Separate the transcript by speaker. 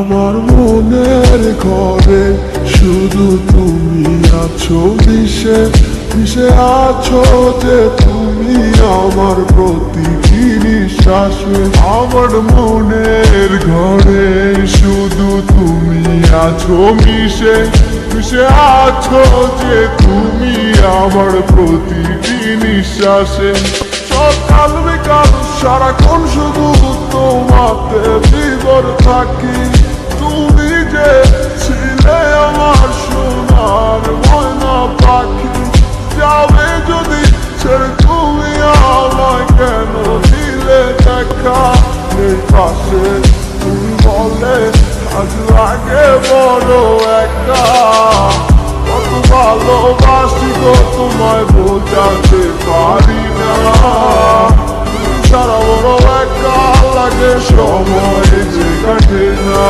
Speaker 1: আমার মনের ঘরে শুধু তুমি আছো মিশে মিশে আছো যে তুমি আমার প্রতিটি নিঃশ্বাসে। আমার মনের ঘরে শুধু তুমি আছো মিশে মিশে আছো যে তুমি আমার প্রতিটি নিঃশ্বাসে। সকাল বিকাল সারাক্ষণ শুধু তোমাতে বিভোর থাকি। তুমি যে ছিলে আমার সোনার ময়না পাখি, যাবে যদি ছেড়ে তুমি আমায় কেন দিলে দেখা? এই পাশে তুমি বলে আজ লাগে বড় একা। কত ভালোবাসি গো তোমায় বোঝাতে পারি না। সারা বড় একা লাগে, সময় যে কাটে না।